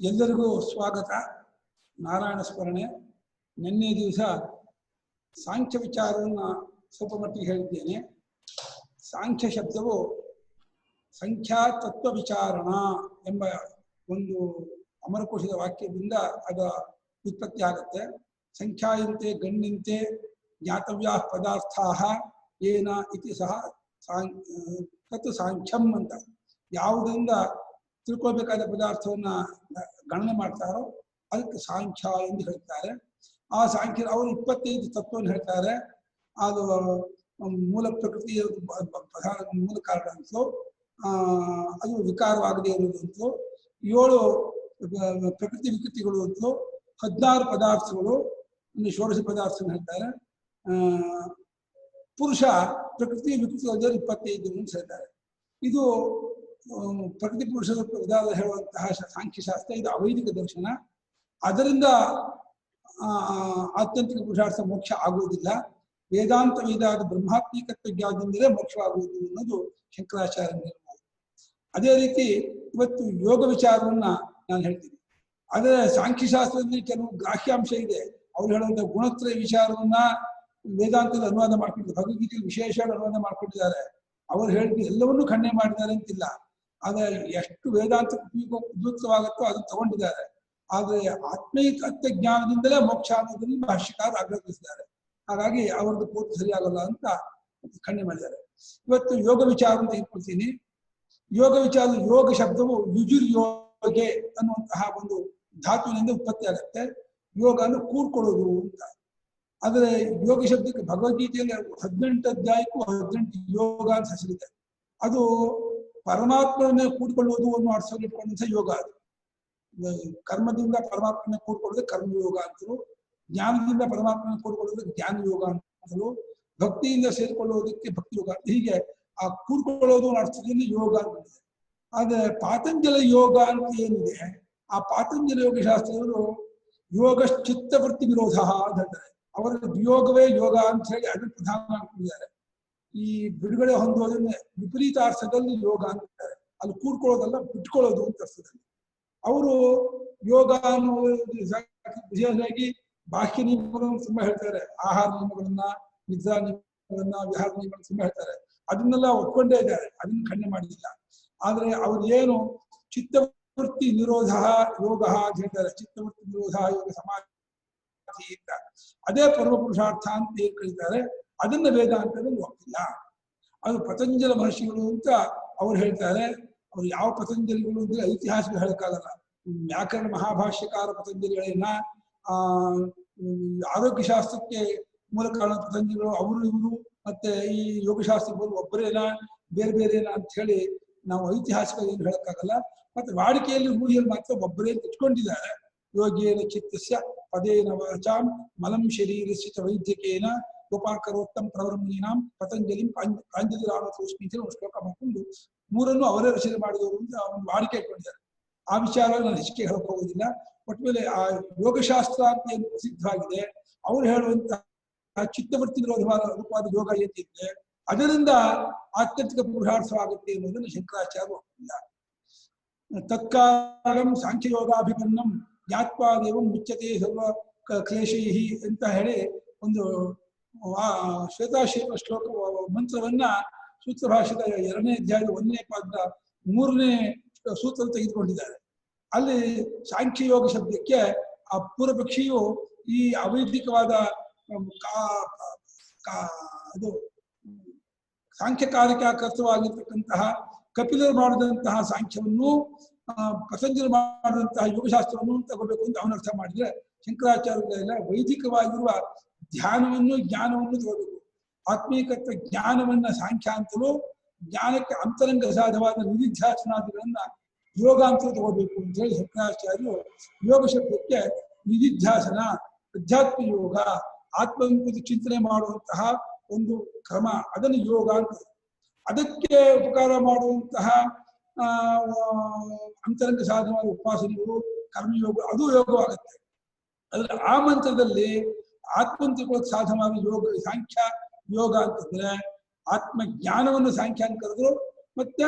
ಎಲ್ಲರಿಗೂ ಸ್ವಾಗತ. ನಾರಾಯಣ ಸ್ಮರಣೆ. ನಿನ್ನೆ ದಿವಸ ಸಾಂಖ್ಯ ವಿಚಾರವನ್ನು ಸ್ವಲ್ಪ ಮಟ್ಟಿಗೆ ಹೇಳಿದ್ದೇನೆ. ಸಾಂಖ್ಯ ಶಬ್ದವು ಸಂಖ್ಯಾ ತತ್ವ ವಿಚಾರಣ ಎಂಬ ಒಂದು ಅಮರಕೋಶದ ವಾಕ್ಯದಿಂದ ಅದರ ಉತ್ಪತ್ತಿ ಆಗುತ್ತೆ. ಸಂಖ್ಯಾಯಂತೆ ಗಣ್ಯಂತೆ ಜ್ಞಾತವ್ಯಾ ಪದಾರ್ಥಾ ಏನ ಇತಿ ಸಹ ತತ್ ಸಾಂಖ್ಯಂ ಅಂತ. ಯಾವುದರಿಂದ ತಿಳ್ಕೊಳ್ಬೇಕಾದ ಪದಾರ್ಥವನ್ನ ಗಣನೆ ಮಾಡ್ತಾರೋ ಅದಕ್ಕೆ ಸಾಂಖ್ಯ ಎಂದು ಹೇಳ್ತಾರೆ. ಆ ಸಾಂಖ್ಯ ಅವರು 25 ತತ್ವವನ್ನು ಹೇಳ್ತಾರೆ. ಅದು ಮೂಲ ಪ್ರಕೃತಿ ಪ್ರಧಾನ ಮೂಲ ಕಾರಣ ಅಂತಲೂ ಅದು ವಿಕಾರವಾಗದೇ ಇರುವುದಂತಲೂ 7 ಪ್ರಕೃತಿ ವಿಕೃತಿಗಳು ಅಂತಲೂ 16 ಪದಾರ್ಥಗಳು ಷೋಡಶ ಪದಾರ್ಥವನ್ನು ಹೇಳ್ತಾರೆ. ಪುರುಷ ಪ್ರಕೃತಿ ವಿಕೃತಿಗಳ 25 ಅಂತ ಹೇಳ್ತಾರೆ. ಇದು ಪ್ರಕೃತಿ ಪುರುಷದ ವಿಧಾನ ಹೇಳುವಂತಹ ಸಾಂಖ್ಯಶಾಸ್ತ್ರ. ಇದು ಅವೈದಿಕ ದರ್ಶನ. ಅದರಿಂದ ಆತ್ಯಂತಿಕ ಪುರುಷಾರ್ಥ ಮೋಕ್ಷ ಆಗುವುದಿಲ್ಲ. ವೇದಾಂತ ವೇದಾದ ಬ್ರಹ್ಮಾತ್ಮಿಕತ್ವ ಜ್ಞಾನದಿಂದಲೇ ಮೋಕ್ಷ ಆಗುವುದು ಅನ್ನೋದು ಶಂಕರಾಚಾರ್ಯ ನಿರ್ಣಯ. ಅದೇ ರೀತಿ ಇವತ್ತು ಯೋಗ ವಿಚಾರವನ್ನ ನಾನು ಹೇಳ್ತೀನಿ. ಆದರೆ ಸಾಂಖ್ಯಶಾಸ್ತ್ರದಲ್ಲಿ ಕೆಲವು ಗ್ರಾಹ್ಯಾಂಶ ಇದೆ. ಅವ್ರು ಹೇಳುವಂತಹ ಗುಣತ್ರಯ ವಿಚಾರವನ್ನ ವೇದಾಂತದ ಅನುವಾದ ಮಾಡ್ಕೊಂಡಿದ್ದಾರೆ. ಭಗವದ್ಗೀತೆಯಲ್ಲಿ ವಿಶೇಷವಾಗಿ ಅನುವಾದ ಮಾಡ್ಕೊಂಡಿದ್ದಾರೆ. ಅವರು ಹೇಳಿದ್ದು ಎಲ್ಲವನ್ನೂ ಖಂಡನೆ ಮಾಡಿದ್ದಾರೆ ಅಂತಿಲ್ಲ. ಆದ್ರೆ ಎಷ್ಟು ವೇದಾಂತ ಉಪಯುಕ್ತವಾಗುತ್ತೋ ಅದನ್ನು ತಗೊಂಡಿದ್ದಾರೆ. ಆದರೆ ಆತ್ಮೀಕತ್ವ ಜ್ಞಾನದಿಂದಲೇ ಮೋಕ್ಷ ಅನ್ನೋದನ್ನು ಭಾಷ್ಯಕಾರರು ಆಗ್ರಹಿಸಿದ್ದಾರೆ. ಹಾಗಾಗಿ ಅವರದ್ದು ಪೂರ್ತಿ ಸರಿಯಾಗಲ್ಲ ಅಂತ ಖಂಡನೆ ಮಾಡಿದ್ದಾರೆ. ಇವತ್ತು ಯೋಗ ವಿಚಾರ ಅಂತ ಇಟ್ಕೊಳ್ತೀನಿ. ಯೋಗ ವಿಚಾರ, ಯೋಗ ಶಬ್ದವು ಯುಜುರ್ ಯೋಗೆ ಅನ್ನುವಂತಹ ಒಂದು ಧಾತುವಿನಿಂದ ಉತ್ಪತ್ತಿ ಆಗುತ್ತೆ. ಯೋಗ ಅಂದ್ರೆ ಕೂಡ್ಕೊಳ್ಳೋದು ಅಂತ. ಆದರೆ ಯೋಗ ಶಬ್ದಕ್ಕೆ ಭಗವದ್ಗೀತೆಯಲ್ಲಿ 18 ಅಧ್ಯಾಯಕ್ಕೂ 18 ಯೋಗ ಅಂತ ಹೆಸರಿದೆ. ಅದು ಪರಮಾತ್ಮನೇ ಕೂಡಿಕೊಳ್ಳುವುದು ಅನ್ನೋ ಅರ್ಥದಲ್ಲಿ ಇಟ್ಕೊಂಡಂಥ ಯೋಗ. ಅದು ಕರ್ಮದಿಂದ ಪರಮಾತ್ಮನೇ ಕೂಡ್ಕೊಳ್ಳೋದು ಕರ್ಮಯೋಗ ಅಂತಲೂ, ಜ್ಞಾನದಿಂದ ಪರಮಾತ್ಮನ ಕೂಡ್ಕೊಳ್ಳೋದಕ್ಕೆ ಜ್ಞಾನ ಯೋಗ ಅಂತಲೂ, ಭಕ್ತಿಯಿಂದ ಸೇರಿಕೊಳ್ಳುವುದಕ್ಕೆ ಭಕ್ತಿ ಯೋಗ ಅಂತ. ಹೀಗೆ ಆ ಕೂಡ್ಕೊಳ್ಳೋದು ಅನ್ನೋ ಅರ್ಥದಲ್ಲಿ ಯೋಗ ಅಂತಿದೆ. ಆದ್ರೆ ಪಾತಂಜಲ ಯೋಗ ಅಂತ ಏನಿದೆ, ಆ ಪಾತಂಜಲ ಯೋಗಶಾಸ್ತ್ರದವರು ಯೋಗ ಚಿತ್ತವೃತ್ತಿ ವಿರೋಧ ಅಂತ ಹೇಳ್ತಾರೆ. ಅವರ ವಿಯೋಗವೇ ಯೋಗ ಅಂತ ಹೇಳಿ ಅದನ್ನು ಪ್ರಧಾನ ಮಾಡ್ಕೊಂಡಿದ್ದಾರೆ. ಈ ಬಿಡುಗಡೆ ಹೊಂದೋದನ್ನ ವಿಪರೀತ ಅರ್ಥದಲ್ಲಿ ಯೋಗ ಅಂತಾರೆ. ಅಲ್ಲಿ ಕೂಡ್ಕೊಳ್ಳೋದಲ್ಲ, ಬಿಟ್ಕೊಳ್ಳೋದು ಅಂತ ಅರ್ಥದಲ್ಲಿ. ಅವರು ಯೋಗ ವಿಶೇಷವಾಗಿ ಬಾಹ್ಯ ನಿಯಮಗಳನ್ನು ತುಂಬಾ ಹೇಳ್ತಾರೆ. ಆಹಾರ ನಿಯಮಗಳನ್ನ, ನಿದ್ರಾ ನಿಯಮಗಳನ್ನ, ವಿಹಾರ ನಿಯಮಗಳನ್ನ ತುಂಬಾ ಹೇಳ್ತಾರೆ. ಅದನ್ನೆಲ್ಲ ಒಪ್ಕೊಂಡೇ ಇದ್ದಾರೆ, ಅದನ್ನು ಖಂಡನೆ ಮಾಡಿಲ್ಲ. ಆದ್ರೆ ಅವ್ರು ಏನು ಚಿತ್ತವೃತ್ತಿ ನಿರೋಧ ಯೋಗ ಅಂತ ಹೇಳ್ತಾರೆ. ಚಿತ್ತವೃತ್ತಿ ನಿರೋಧ ಯೋಗ ಸಮಾಧಿ ಅಂತ, ಅದೇ ಪರಮ ಪುರುಷಾರ್ಥ ಅಂತ ಏನ್ ಕರೀತಾರೆ, ಅದನ್ನ ವೇದಾಂತದಲ್ಲಿ ಒಪ್ಪಿಲ್ಲ. ಅದು ಪತಂಜಲ ಮಹರ್ಷಿಗಳು ಅಂತ ಅವ್ರು ಹೇಳ್ತಾರೆ. ಅವ್ರು ಯಾವ ಪತಂಜಲಿಗಳು ಅಂದ್ರೆ ಐತಿಹಾಸಿಕ ಹೇಳಕ್ಕಾಗಲ್ಲ. ವ್ಯಾಕರಣ ಮಹಾಭಾಷ್ಯಕಾರ ಪತಂಜಲಿಗಳೇನ, ಆರೋಗ್ಯಶಾಸ್ತ್ರಕ್ಕೆ ಮೂಲ ಕಾರಣ ಪತಂಜಲಿಗಳು ಅವರು ಇವರು, ಮತ್ತೆ ಈ ಯೋಗಶಾಸ್ತ್ರ ಒಬ್ಬರೇನ ಬೇರೆ ಬೇರೆನ ಅಂತ ಹೇಳಿ ನಾವು ಐತಿಹಾಸಿಕ ಏನು ಹೇಳಕ್ಕಾಗಲ್ಲ. ಮತ್ತೆ ವಾಡಿಕೆಯಲ್ಲಿ ರೂಢಿಯಲ್ಲಿ ಮಾತ್ರ ಒಬ್ಬರೇ ಇಟ್ಕೊಂಡಿದ್ದಾರೆ. ಯೋಗೇನ ಚಿತ್ತಸ್ಯ ಪದೇನ ವಾಚಾಂ ಮಲಂ ಶರೀರಸ್ಯ ಚ ವೈದ್ಯಕೇನ ಗೋಪಾಕರೋತ್ತಮ ಪ್ರವರ್ಮೀನಾಂ ಪತಂಜಲಿಂ ಪ್ರಾಂಜಲಿ ರಾಮತೋಸ್ಮಿ ಅಂತ ಒಂದು ಶ್ಲೋಕ ಮಾಡ್ಕೊಂಡು ಮೂರನ್ನು ಅವರೇ ರಚನೆ ಮಾಡಿದವರು ಅಂತ ಒಂದು ವಾಡಿಕೆ ಇಟ್ಕೊಂಡಿದ್ದಾರೆ. ಆ ವಿಚಾರ ನಾನು ಹೆಚ್ಚಿಗೆ ಹೇಳಕ್ ಹೋಗೋದಿಲ್ಲ. ಒಟ್ಟು ಮೇಲೆ ಆ ಯೋಗಶಾಸ್ತ್ರ ಅಂತ ಏನು ಪ್ರಸಿದ್ಧವಾಗಿದೆ, ಅವ್ರು ಹೇಳುವಂತಹ ಚಿತ್ತವೃತ್ತಿ ವಿರೋಧವಾದ ರೂಪವಾದ ಯೋಗ ಏನಿದೆ ಅದರಿಂದ ಆತ್ಯಂತಿಕ ಪುರುಷಾರ್ಥವಾಗುತ್ತೆ ಅನ್ನೋದನ್ನು ಶಂಕರಾಚಾರ್ಯ ಒಪ್ಪಿಲ್ಲ. ತತ್ಕಾರಣಂ ಸಾಂಖ್ಯಯೋಗಾಭಿಪನ್ನಂ ಜ್ಞಾತ್ವಾದೇವ ಮುಚ್ಚತೆ ಸರ್ವ ಕ್ಲೇಶೈಹಿ ಅಂತ ಹೇಳಿ ಒಂದು ಶ್ವೇತಾಶ್ವೇತ ಶ್ಲೋಕ ಮಂತ್ರವನ್ನ ಸೂತ್ರ ಭಾಷೆದ 2ನೇ ಅಧ್ಯಾಯದ 1ನೇ ಪಾದದ 3ನೇ ಸೂತ್ರ ತೆಗೆದುಕೊಂಡಿದ್ದಾರೆ. ಅಲ್ಲಿ ಸಾಂಖ್ಯಯೋಗ ಶಬ್ದಕ್ಕೆ ಆ ಪೂರ್ವಪಕ್ಷಿಯು ಈ ಅವೈದಿಕವಾದ ಅದು ಸಾಂಖ್ಯಕಾರಿಕ ಕರ್ತವಾಗಿರ್ತಕ್ಕಂತಹ ಕಪಿಲರು ಮಾಡಿದಂತಹ ಸಾಂಖ್ಯವನ್ನು ಪತಂಜಲಿ ಮಾಡಿದಂತಹ ಯೋಗಶಾಸ್ತ್ರವನ್ನು ತಗೋಬೇಕು ಅಂತ ಅವನರ್ಥ ಮಾಡಿದ್ರೆ, ಶಂಕರಾಚಾರ್ಯಗಳೆಲ್ಲ ವೈದಿಕವಾಗಿರುವ ಧ್ಯಾನವನ್ನು ಜ್ಞಾನವನ್ನು ತಗೋಬೇಕು. ಆತ್ಮೀಕತ್ವ ಜ್ಞಾನವನ್ನ ಸಾಂಖ್ಯ ಅಂತಲೂ, ಜ್ಞಾನಕ್ಕೆ ಅಂತರಂಗ ಸಾಧವಾದ ನಿಧಿಧ್ಯಾಸನಾದಿಗಳನ್ನ ಯೋಗ ಅಂತಲೂ ತಗೋಬೇಕು ಅಂತ ಹೇಳಿ ಶಂಕರಾಚಾರ್ಯರು ಯೋಗ ಶಬ್ದಕ್ಕೆ ನಿಧಿಧ್ಯಾಸನ, ಅಧ್ಯಾತ್ಮ ಯೋಗ, ಆತ್ಮವಿಂಪುತಿ ಚಿಂತನೆ ಮಾಡುವಂತಹ ಒಂದು ಕ್ರಮ, ಅದನ್ನು ಯೋಗ ಅಂತ. ಅದಕ್ಕೆ ಉಪಕಾರ ಮಾಡುವಂತಹ ಅಂತರಂಗ ಸಾಧನವಾದ ಉಪಾಸನೆಗಳು, ಕರ್ಮಯೋಗ, ಅದು ಯೋಗವಾಗುತ್ತೆ. ಅದ್ರ ಆ ಮಂತ್ರದಲ್ಲಿ ಆತ್ಮಂತ್ರಕ್ಕೆ ಸಾಧನವಾದ ಯೋಗ ಸಾಂಖ್ಯ ಯೋಗ ಅಂತಂದ್ರೆ ಆತ್ಮ ಜ್ಞಾನವನ್ನು ಸಾಂಖ್ಯ ಅಂತ ಕರೆದ್ರು, ಮತ್ತೆ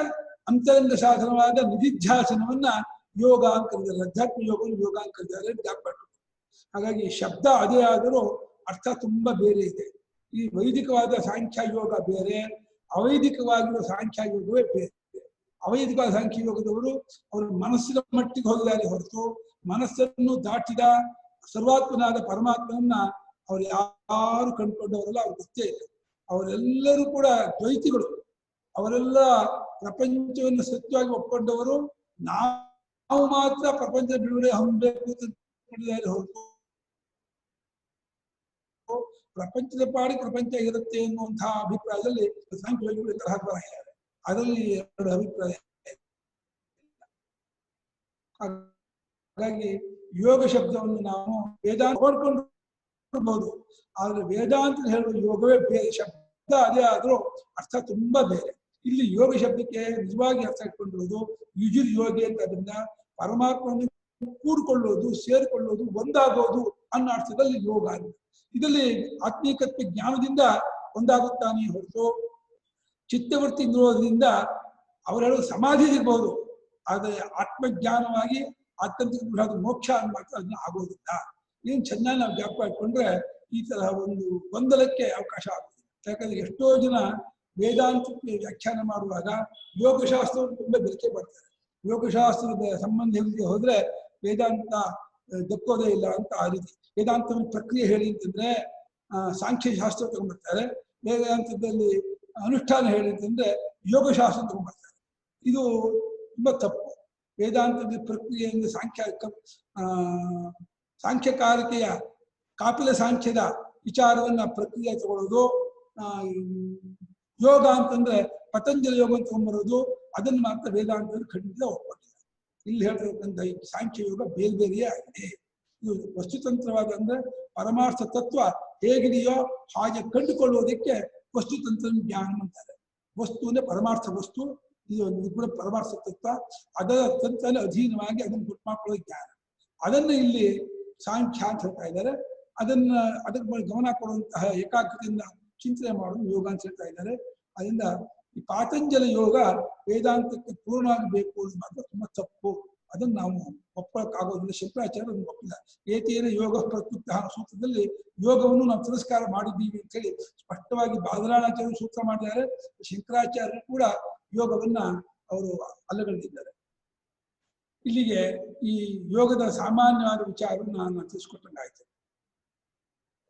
ಅಂತರಂಗ ಸಾಧನವಾದ ನಿಧಿಧ್ಯಾಸನವನ್ನ ಯೋಗ ಅಂತ ಕರೀತಾರೆ. ಅಧ್ಯಾತ್ಮ ಯೋಗವನ್ನು ಯೋಗ ಅಂತ ಕರೀತಾರೆ ಜ್ಞಾಪಕ. ಹಾಗಾಗಿ ಶಬ್ದ ಅದೇ ಆದರೂ ಅರ್ಥ ತುಂಬಾ ಬೇರೆ ಇದೆ. ಈ ವೈದಿಕವಾದ ಸಾಂಖ್ಯ ಯೋಗ ಬೇರೆ, ಅವೈದಿಕವಾಗಿರುವ ಸಾಂಖ್ಯ ಯೋಗವೇ ಬೇರೆ. ಅವೈದಿಕ ಸಾಂಖ್ಯ ಯೋಗದವರು ಅವರು ಮನಸ್ಸಿನ ಮಟ್ಟಿಗೆ ಹೋಗಿದ್ದಾರೆ ಹೊರತು ಮನಸ್ಸನ್ನು ದಾಟಿದ ಸರ್ವಾತ್ಮನಾದ ಪರಮಾತ್ಮನನ್ನ ಅವ್ರು ಯಾರು ಕಂಡುಕೊಂಡವರಲ್ಲ, ಅವ್ರಿಗೆ ಗೊತ್ತೇ ಇಲ್ಲ. ಅವರೆಲ್ಲರೂ ಕೂಡ ದ್ವೈತಿಗಳು. ಅವರೆಲ್ಲ ಪ್ರಪಂಚವನ್ನು ಸತ್ಯವಾಗಿ ಒಪ್ಕೊಂಡವರು. ನಾವು ಮಾತ್ರ ಪ್ರಪಂಚ ಬಿಡುಗಡೆ ಹೊಂದಬೇಕು ಅಂತ ಹೊರತು ಪ್ರಪಂಚದ ಪಾಡಿ ಪ್ರಪಂಚ ಇರುತ್ತೆ ಎನ್ನುವಂತಹ ಅಭಿಪ್ರಾಯದಲ್ಲಿ ಸಾಂಖ್ಯಯೋಗಿಗಳು ತರಹ ಬರೆದಿದ್ದಾರೆ. ಅದರಲ್ಲಿ ಎರಡು ಅಭಿಪ್ರಾಯ. ಹಾಗಾಗಿ ಯೋಗ ಶಬ್ದವನ್ನು ನಾವು ವೇದಾಂತ ನೋಡ್ಕೊಂಡು, ಆದ್ರೆ ವೇದಾಂತ ಹೇಳುವ ಯೋಗವೇ ಬೇರೆ, ಶಬ್ದ ಅದೇ ಆದ್ರೂ ಅರ್ಥ ತುಂಬಾ ಬೇರೆ. ಇಲ್ಲಿ ಯೋಗ ಶಬ್ದಕ್ಕೆ ನಿಜವಾಗಿ ಅರ್ಥ ಇಟ್ಕೊಂಡಿರೋದು ಯುಜುರ್ ಯೋಗಿ ಅಂತ, ಅದನ್ನ ಪರಮಾತ್ಮನ ಕೂಡ್ಕೊಳ್ಳೋದು, ಸೇರಿಕೊಳ್ಳೋದು, ಒಂದಾಗೋದು ಅನ್ನೋ ಅರ್ಥದಲ್ಲಿ ಯೋಗ ಅಂತ. ಇದರಲ್ಲಿ ಆತ್ಮೀಕತ್ವ ಜ್ಞಾನದಿಂದ ಒಂದಾಗುತ್ತಾನೆ ಹೊರತು ಚಿತ್ತವೃತ್ತಿ ನಿರೋಧದಿಂದ ಅವರೆಲ್ಲ ಸಮಾಧಿ ಇರ್ಬೋದು, ಆದರೆ ಆತ್ಮಜ್ಞಾನವಾಗಿ ಆತ್ಯಂತಿಕ ಮೋಕ್ಷ ಮಾತ್ರ ಅದನ್ನ ಆಗೋದಿಲ್ಲ. ಏನು ಚೆನ್ನಾಗಿ ನಾವು ಜ್ಞಾಪಕ ಇಟ್ಕೊಂಡ್ರೆ ಈ ತರಹ ಒಂದು ಗೊಂದಲಕ್ಕೆ ಅವಕಾಶ ಆಗುದಿಲ್ಲ. ಯಾಕಂದ್ರೆ ಎಷ್ಟೋ ಜನ ವೇದಾಂತಕ್ಕೆ ವ್ಯಾಖ್ಯಾನ ಮಾಡುವಾಗ ಯೋಗಶಾಸ್ತ್ರವನ್ನು ತುಂಬಾ ಬೆರಕೆ ಪಡ್ತಾರೆ. ಯೋಗಶಾಸ್ತ್ರದ ಸಂಬಂಧ ಹೇಗೆ ಹೋದ್ರೆ ವೇದಾಂತ ದಕ್ಕೋದೇ ಇಲ್ಲ ಅಂತ ಆ ರೀತಿ. ವೇದಾಂತವನ್ನು ಪ್ರಕ್ರಿಯೆ ಹೇಳಿ ಅಂತಂದ್ರೆ ಸಾಂಖ್ಯ ಶಾಸ್ತ್ರ ತಗೊಂಡ್ಬರ್ತಾರೆ, ವೇದಾಂತದಲ್ಲಿ ಅನುಷ್ಠಾನ ಹೇಳಿ ಅಂತಂದ್ರೆ ಯೋಗಶಾಸ್ತ್ರ ತಗೊಂಡ್ಬರ್ತಾರೆ. ಇದು ತುಂಬಾ ತಪ್ಪು. ವೇದಾಂತದ ಪ್ರಕ್ರಿಯೆಯಿಂದ ಸಾಂಖ್ಯಕಾರಿಕೆಯ ಕಾಪಿಲ ಸಾಂಖ್ಯದ ವಿಚಾರವನ್ನ ಪ್ರಕ್ರಿಯೆ ತಗೊಳ್ಳೋದು, ಯೋಗ ಅಂತಂದ್ರೆ ಪತಂಜಲಿ ಯೋಗ ತಗೊಂಡ್ಬರೋದು, ಅದನ್ನು ಮಾತ್ರ ವೇದಾಂತದಲ್ಲಿ ಖಂಡಿತ ಒಪ್ಪಿಲ್ಲ. ಇಲ್ಲಿ ಹೇಳ್ತಿರ್ತಕ್ಕಂಥ ಈ ಸಾಂಖ್ಯ ಯೋಗ ಬೇರೆ ಬೇರೆಯೇ ಆಗಿದೆ. ಇದು ವಸ್ತುತಂತ್ರವಾದ ಅಂದ್ರೆ ಪರಮಾರ್ಥ ತತ್ವ ಹೇಗಿದೆಯೋ ಹಾಗೆ ಕಂಡುಕೊಳ್ಳುವುದಕ್ಕೆ ವಸ್ತುತಂತ್ರ ಜ್ಞಾನ ಅಂತಾರೆ. ವಸ್ತು ಅಂದ್ರೆ ಪರಮಾರ್ಥ ವಸ್ತು, ಇದು ಕೂಡ ಪರಮಾರ್ಥ ತತ್ವ, ಅದರ ತಂತ್ರನ ಅಧೀನವಾಗಿ ಅದನ್ನು ಗುಟ್ಟು ಮಾಡ್ಕೊಳ್ಳೋ ಜ್ಞಾನ. ಅದನ್ನು ಇಲ್ಲಿ ಸಾಂಖ್ಯ ಅಂತ ಹೇಳ್ತಾ ಇದ್ದಾರೆ. ಅದಕ್ಕೆ ಗಮನ ಕೊಡುವಂತಹ ಏಕಾಗ್ರತೆಯಿಂದ ಚಿಂತನೆ ಮಾಡೋದು ಯೋಗ ಅಂತ ಹೇಳ್ತಾ ಇದ್ದಾರೆ. ಅದರಿಂದ ಈ ಪಾತಂಜಲ ಯೋಗ ವೇದಾಂತಕ್ಕೆ ಪೂರ್ಣವಾಗಿ ಬೇಕು ಅನ್ನೋದು ಮಾತ್ರ ತುಂಬಾ ತಪ್ಪು. ಅದನ್ನು ನಾವು ಒಪ್ಪಕ್ಕಾಗೋದಿಲ್ಲ. ಶಂಕರಾಚಾರ್ಯ ಅದನ್ನು ಒಪ್ಪಿಲ್ಲ. ಏತೇನ ಯೋಗ ಪ್ರಕೃತ ಸೂತ್ರದಲ್ಲಿ ಯೋಗವನ್ನು ನಾವು ತಿರಸ್ಕಾರ ಮಾಡಿದ್ದೀವಿ ಅಂತ ಹೇಳಿ ಸ್ಪಷ್ಟವಾಗಿ ಬಾದರಾಯಣಾಚಾರ್ಯರು ಸೂತ್ರ ಮಾಡಿದ್ದಾರೆ. ಶಂಕರಾಚಾರ್ಯರು ಕೂಡ ಯೋಗವನ್ನ ಅವರು ಅಲ್ಲಗಳೆದಿದ್ದಾರೆ. ಇಲ್ಲಿಗೆ ಈ ಯೋಗದ ಸಾಮಾನ್ಯವಾದ ವಿಚಾರವನ್ನು ನಾನು ತಿಳಿಸ್ಕೊಟ್ಟಂಗಾಯ್ತು.